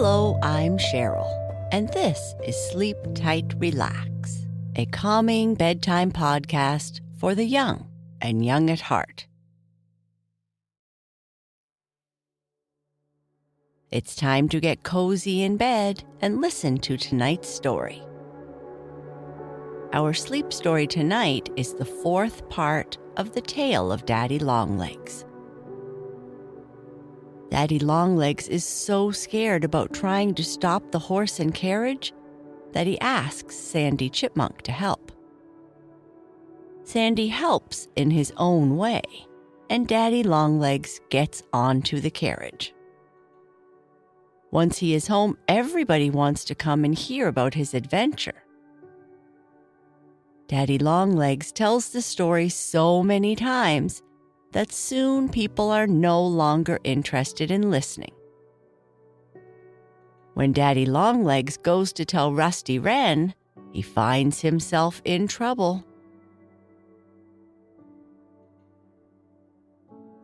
Hello, I'm Sheryl, and this is Sleep Tight, Relax, a calming bedtime podcast for the young and young at heart. It's time to get cozy in bed and listen to tonight's story. Our sleep story tonight is the fourth part of the tale of Daddy Longlegs. Daddy Longlegs is so scared about trying to stop the horse and carriage that he asks Sandy Chipmunk to help. Sandy helps in his own way, and Daddy Longlegs gets onto the carriage. Once he is home, everybody wants to come and hear about his adventure. Daddy Longlegs tells the story so many times that soon people are no longer interested in listening. When Daddy Longlegs goes to tell Rusty Wren, he finds himself in trouble.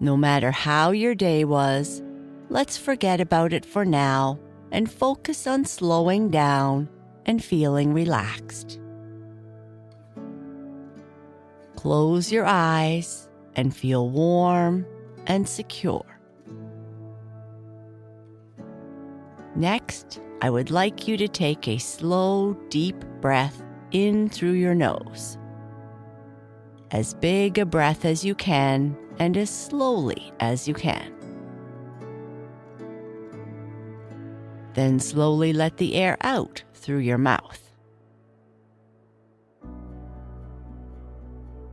No matter how your day was, let's forget about it for now and focus on slowing down and feeling relaxed. Close your eyes and feel warm and secure. Next, I would like you to take a slow, deep breath in through your nose. As big a breath as you can and as slowly as you can. Then slowly let the air out through your mouth.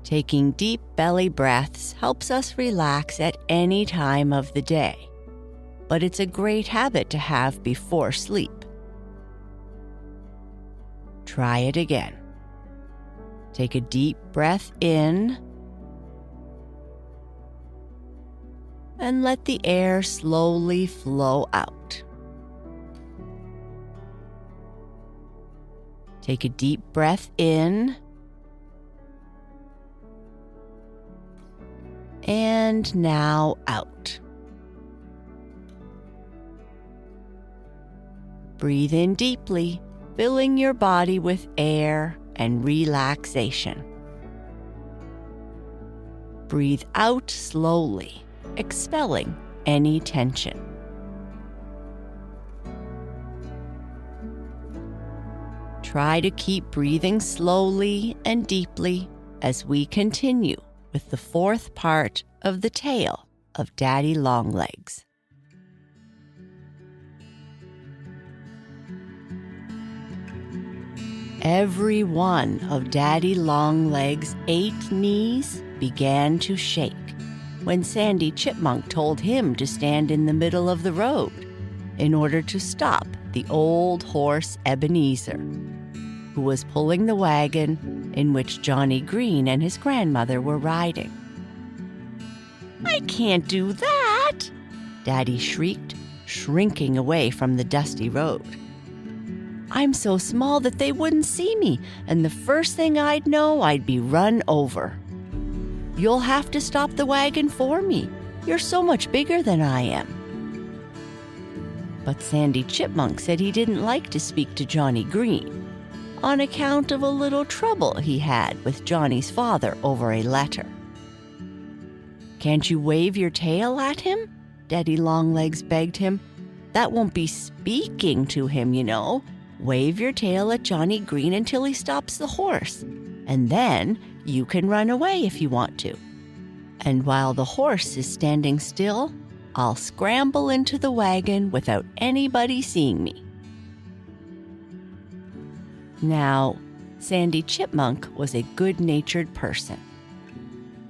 Taking deep belly breaths helps us relax at any time of the day, but it's a great habit to have before sleep. Try it again. Take a deep breath in and let the air slowly flow out. Take a deep breath in and now out. Breathe in deeply, filling your body with air and relaxation. Breathe out slowly, expelling any tension. Try to keep breathing slowly and deeply as we continue with the fourth part of the tale of Daddy Longlegs. Every one of Daddy Longlegs' 8 knees began to shake when Sandy Chipmunk told him to stand in the middle of the road in order to stop the old horse Ebenezer, who was pulling the wagon in which Johnny Green and his grandmother were riding. "I can't do that!" Daddy shrieked, shrinking away from the dusty road. "I'm so small that they wouldn't see me, and the first thing I'd know, I'd be run over. You'll have to stop the wagon for me. You're so much bigger than I am." But Sandy Chipmunk said he didn't like to speak to Johnny Green on account of a little trouble he had with Johnny's father over a letter. "Can't you wave your tail at him?" Daddy Longlegs begged him. "That won't be speaking to him, you know. Wave your tail at Johnny Green until he stops the horse, and then you can run away if you want to. And while the horse is standing still, I'll scramble into the wagon without anybody seeing me." Now, Sandy Chipmunk was a good-natured person,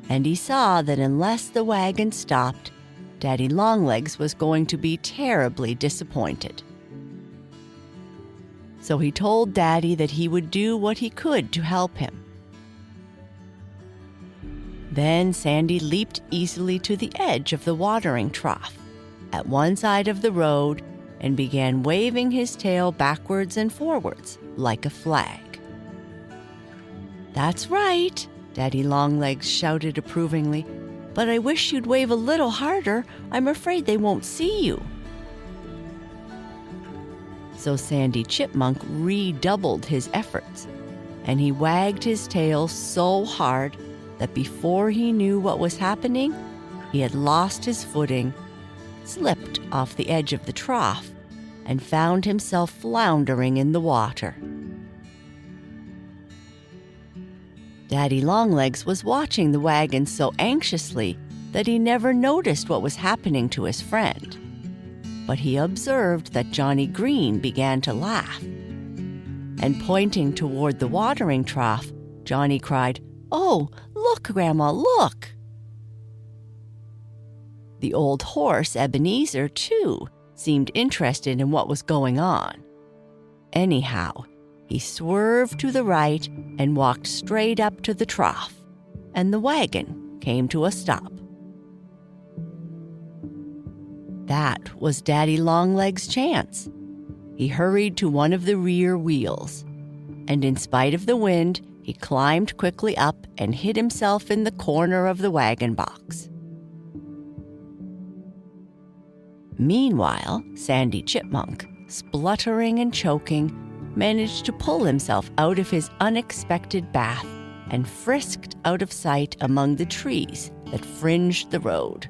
and he saw that unless the wagon stopped, Daddy Longlegs was going to be terribly disappointed. So he told Daddy that he would do what he could to help him. Then Sandy leaped easily to the edge of the watering trough at one side of the road and began waving his tail backwards and forwards like a flag. "That's right," Daddy Longlegs shouted approvingly, "but I wish you'd wave a little harder. I'm afraid they won't see you." So Sandy Chipmunk redoubled his efforts, and he wagged his tail so hard that before he knew what was happening, he had lost his footing, slipped off the edge of the trough, and found himself floundering in the water. Daddy Longlegs was watching the wagon so anxiously that he never noticed what was happening to his friend. But he observed that Johnny Green began to laugh. And pointing toward the watering trough, Johnny cried, "Oh, look, Grandma, look!" The old horse, Ebenezer, too, seemed interested in what was going on. Anyhow, he swerved to the right and walked straight up to the trough, and the wagon came to a stop. That was Daddy Longlegs' chance. He hurried to one of the rear wheels, and in spite of the wind, he climbed quickly up and hid himself in the corner of the wagon box. Meanwhile, Sandy Chipmunk, spluttering and choking, managed to pull himself out of his unexpected bath and frisked out of sight among the trees that fringed the road.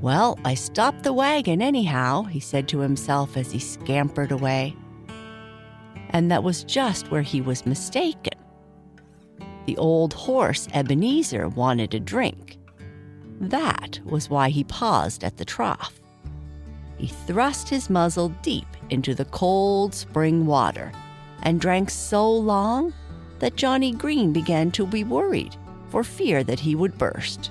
"Well, I stopped the wagon anyhow," he said to himself as he scampered away. And that was just where he was mistaken. The old horse Ebenezer wanted a drink. That was why he paused at the trough. He thrust his muzzle deep into the cold spring water and drank so long that Johnny Green began to be worried for fear that he would burst.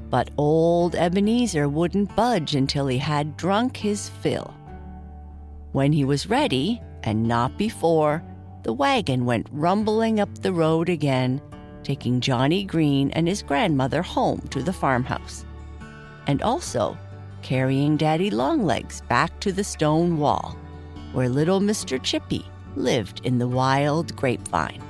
But old Ebenezer wouldn't budge until he had drunk his fill. When he was ready, and not before, the wagon went rumbling up the road again, taking Johnny Green and his grandmother home to the farmhouse, and also carrying Daddy Longlegs back to the stone wall, where little Mr. Chippy lived in the wild grapevine.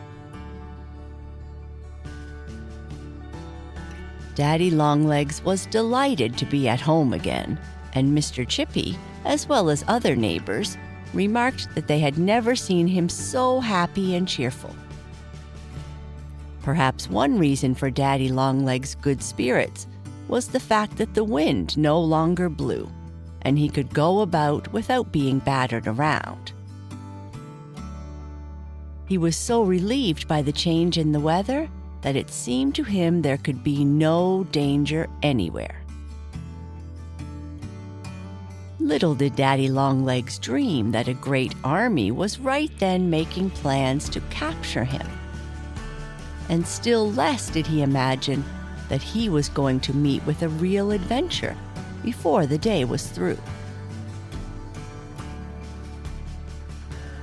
Daddy Longlegs was delighted to be at home again, and Mr. Chippy, as well as other neighbors, remarked that they had never seen him so happy and cheerful. Perhaps one reason for Daddy Longlegs' good spirits was the fact that the wind no longer blew, and he could go about without being battered around. He was so relieved by the change in the weather that it seemed to him there could be no danger anywhere. Little did Daddy Longlegs dream that a great army was right then making plans to capture him. And still less did he imagine that he was going to meet with a real adventure before the day was through.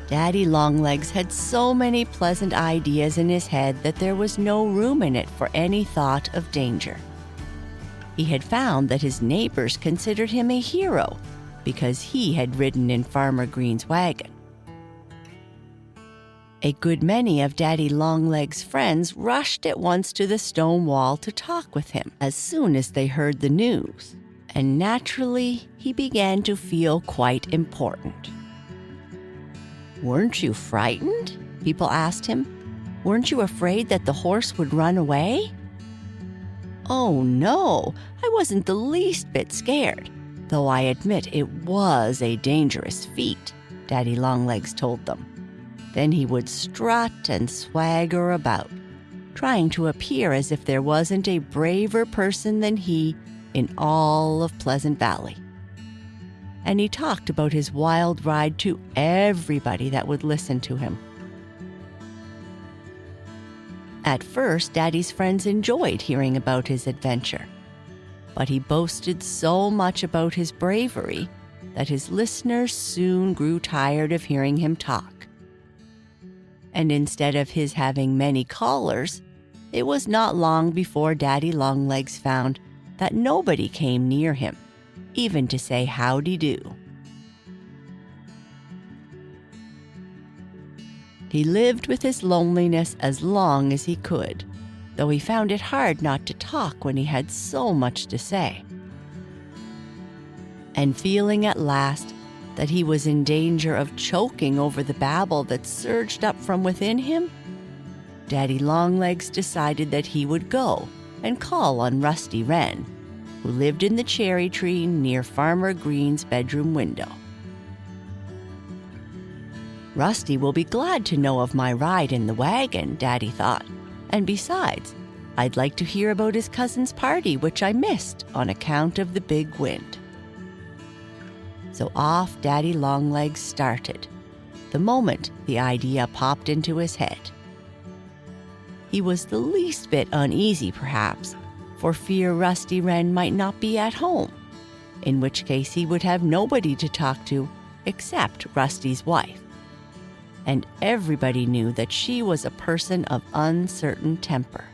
Daddy Longlegs had so many pleasant ideas in his head that there was no room in it for any thought of danger. He had found that his neighbors considered him a hero because he had ridden in Farmer Green's wagon. A good many of Daddy Longlegs' friends rushed at once to the stone wall to talk with him as soon as they heard the news, and naturally he began to feel quite important. "Weren't you frightened?" people asked him. "Weren't you afraid that the horse would run away?" "Oh, no, I wasn't the least bit scared, though I admit it was a dangerous feat," Daddy Longlegs told them. Then he would strut and swagger about, trying to appear as if there wasn't a braver person than he in all of Pleasant Valley. And he talked about his wild ride to everybody that would listen to him. At first, Daddy's friends enjoyed hearing about his adventure, but he boasted so much about his bravery that his listeners soon grew tired of hearing him talk. And instead of his having many callers, it was not long before Daddy Longlegs found that nobody came near him, even to say howdy-do. He lived with his loneliness as long as he could, though he found it hard not to talk when he had so much to say. And feeling at last that he was in danger of choking over the babble that surged up from within him, Daddy Longlegs decided that he would go and call on Rusty Wren, who lived in the cherry tree near Farmer Green's bedroom window. Rusty will be glad to know of my ride in the wagon, Daddy thought, and besides, I'd like to hear about his cousin's party, which I missed on account of the big wind. So off Daddy Longlegs started, the moment the idea popped into his head. He was the least bit uneasy, perhaps, for fear Rusty Wren might not be at home, in which case he would have nobody to talk to except Rusty's wife. And everybody knew that she was a person of uncertain temper.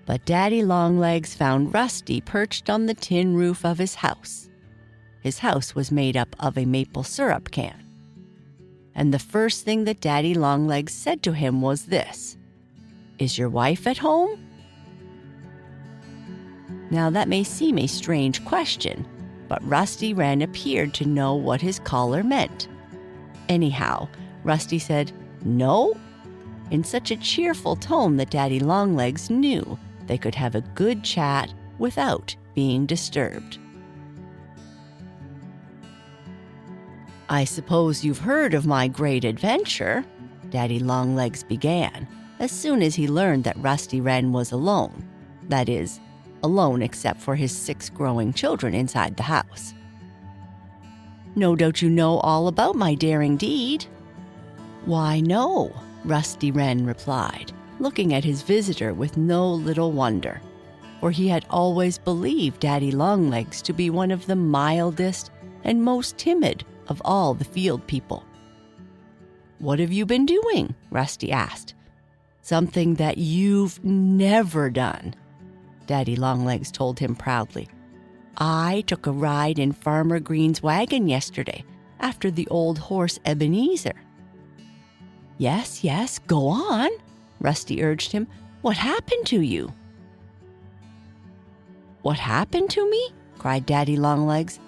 But Daddy Longlegs found Rusty perched on the tin roof of his house. His house was made up of a maple syrup can. And the first thing that Daddy Longlegs said to him was this: "Is your wife at home?" Now that may seem a strange question, but Rusty Wren appeared to know what his caller meant. Anyhow, Rusty said, "No," in such a cheerful tone that Daddy Longlegs knew they could have a good chat without being disturbed. "I suppose you've heard of my great adventure," Daddy Longlegs began, as soon as he learned that Rusty Wren was alone. That is, alone except for his 6 growing children inside the house. "No doubt you know all about my daring deed." "Why, no," Rusty Wren replied, looking at his visitor with no little wonder, for he had always believed Daddy Longlegs to be one of the mildest and most timid of all the field people. "What have you been doing?" Rusty asked. "Something that you've never done," Daddy Longlegs told him proudly. "I took a ride in Farmer Green's wagon yesterday after the old horse Ebenezer." Yes, go on," Rusty urged him. "What happened to you?" "What happened to me?" cried Daddy Longlegs.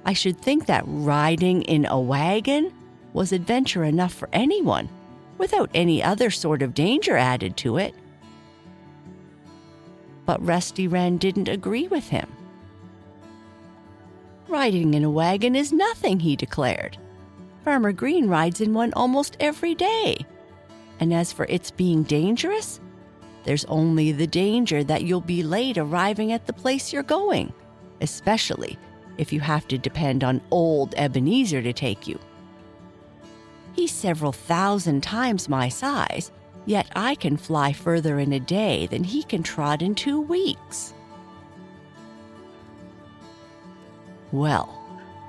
"I should think that riding in a wagon was adventure enough for anyone, without any other sort of danger added to it." But Rusty Wren didn't agree with him. "Riding in a wagon is nothing," he declared. "Farmer Green rides in one almost every day. And as for its being dangerous, there's only the danger that you'll be late arriving at the place you're going, especially if you have to depend on old Ebenezer to take you. He's several thousand times my size, yet I can fly further in a day than he can trot in 2 weeks." Well,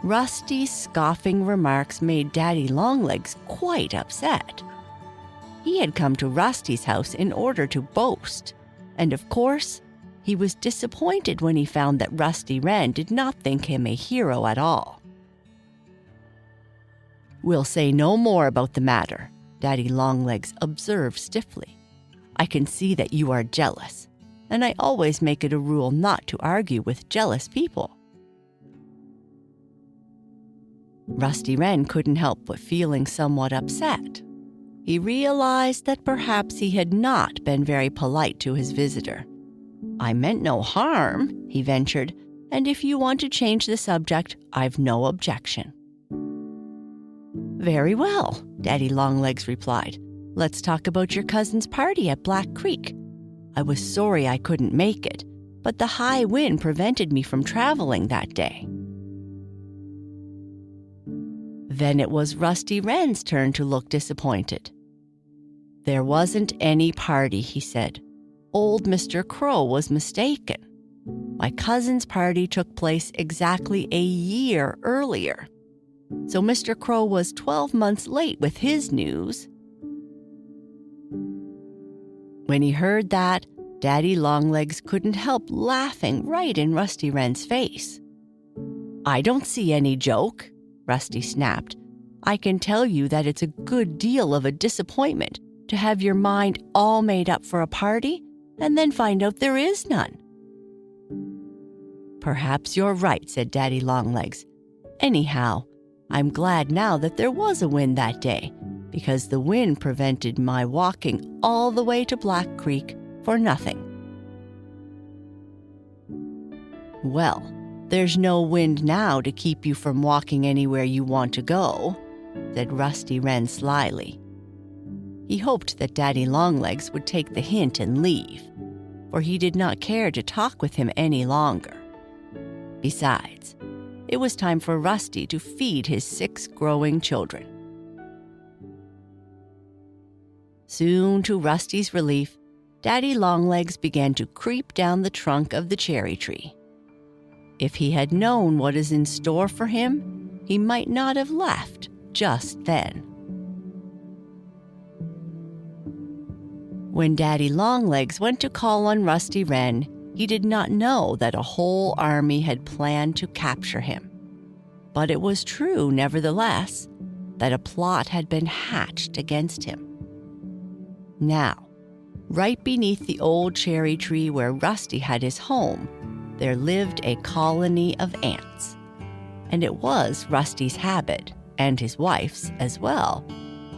Rusty's scoffing remarks made Daddy Longlegs quite upset. He had come to Rusty's house in order to boast, and of course, he was disappointed when he found that Rusty Wren did not think him a hero at all. "We'll say no more about the matter," Daddy Longlegs observed stiffly. "I can see that you are jealous, and I always make it a rule not to argue with jealous people." Rusty Wren couldn't help but feeling somewhat upset. He realized that perhaps he had not been very polite to his visitor. "I meant no harm," he ventured, "and if you want to change the subject, I've no objection." "Very well," Daddy Longlegs replied. "Let's talk about your cousin's party at Black Creek. I was sorry I couldn't make it, but the high wind prevented me from traveling that day." Then it was Rusty Wren's turn to look disappointed. "There wasn't any party," he said. "Old Mr. Crow was mistaken. My cousin's party took place exactly a year earlier. So Mr. Crow was 12 months late with his news." When he heard that, Daddy Longlegs couldn't help laughing right in Rusty Wren's face. "I don't see any joke," Rusty snapped. "I can tell you that it's a good deal of a disappointment to have your mind all made up for a party and then find out there is none." "Perhaps you're right," said Daddy Longlegs. "Anyhow, I'm glad now that there was a wind that day, because the wind prevented my walking all the way to Black Creek for nothing." "Well, there's no wind now to keep you from walking anywhere you want to go," said Rusty Wren slyly. He hoped that Daddy Longlegs would take the hint and leave, for he did not care to talk with him any longer. Besides, it was time for Rusty to feed his 6 growing children. Soon, to Rusty's relief, Daddy Longlegs began to creep down the trunk of the cherry tree. If he had known what is in store for him, he might not have left just then. When Daddy Longlegs went to call on Rusty Wren, he did not know that a whole army had planned to capture him. But it was true, nevertheless, that a plot had been hatched against him. Now, right beneath the old cherry tree where Rusty had his home, there lived a colony of ants. And it was Rusty's habit, and his wife's as well,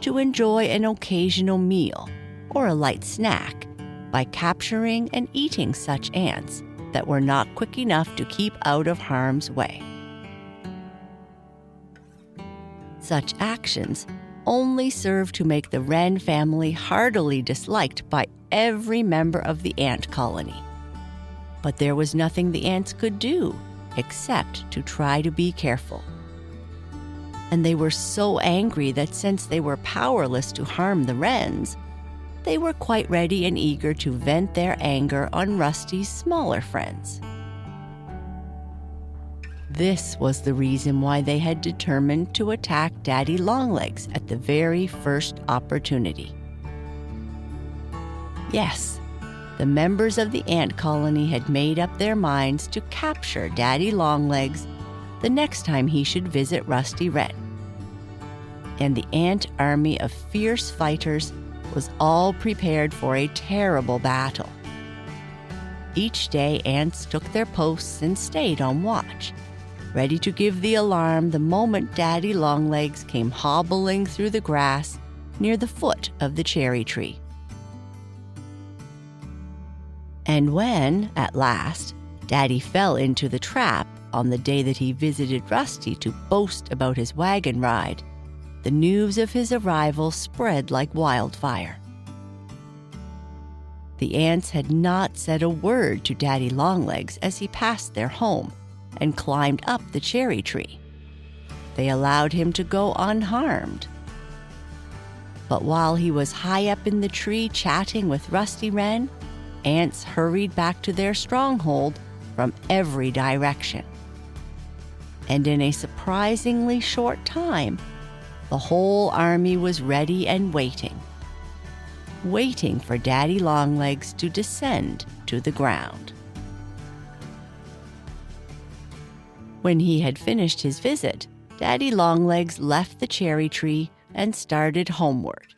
to enjoy an occasional meal or a light snack by capturing and eating such ants that were not quick enough to keep out of harm's way. Such actions only served to make the Wren family heartily disliked by every member of the ant colony. But there was nothing the ants could do except to try to be careful. And they were so angry that since they were powerless to harm the Wrens, they were quite ready and eager to vent their anger on Rusty's smaller friends. This was the reason why they had determined to attack Daddy Longlegs at the very first opportunity. Yes, the members of the ant colony had made up their minds to capture Daddy Longlegs the next time he should visit Rusty Wren. And the ant army of fierce fighters was all prepared for a terrible battle. Each day, ants took their posts and stayed on watch, ready to give the alarm the moment Daddy Longlegs came hobbling through the grass near the foot of the cherry tree. And when, at last, Daddy fell into the trap on the day that he visited Rusty to boast about his wagon ride, the news of his arrival spread like wildfire. The ants had not said a word to Daddy Longlegs as he passed their home and climbed up the cherry tree. They allowed him to go unharmed. But while he was high up in the tree chatting with Rusty Wren, ants hurried back to their stronghold from every direction. And in a surprisingly short time, the whole army was ready and waiting for Daddy Longlegs to descend to the ground. When he had finished his visit, Daddy Longlegs left the cherry tree and started homeward.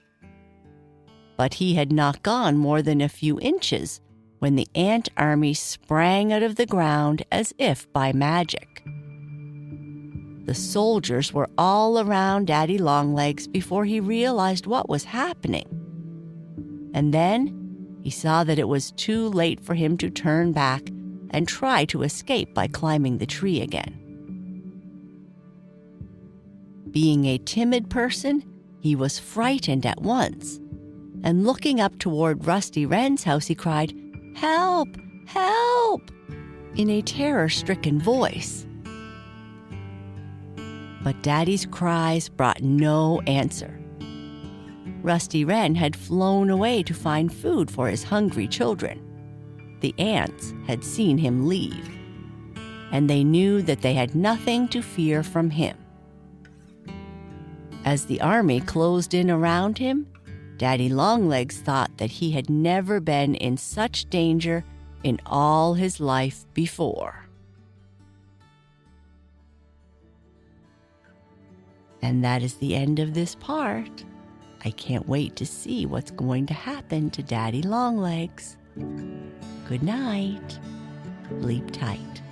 But he had not gone more than a few inches when the ant army sprang out of the ground as if by magic. The soldiers were all around Daddy Longlegs before he realized what was happening. And then he saw that it was too late for him to turn back and try to escape by climbing the tree again. Being a timid person, he was frightened at once, and looking up toward Rusty Wren's house, he cried, "Help! Help!" in a terror-stricken voice. But Daddy's cries brought no answer. Rusty Wren had flown away to find food for his hungry children. The ants had seen him leave, and they knew that they had nothing to fear from him. As the army closed in around him, Daddy Longlegs thought that he had never been in such danger in all his life before. And that is the end of this part. I can't wait to see what's going to happen to Daddy Longlegs. Good night. Sleep tight.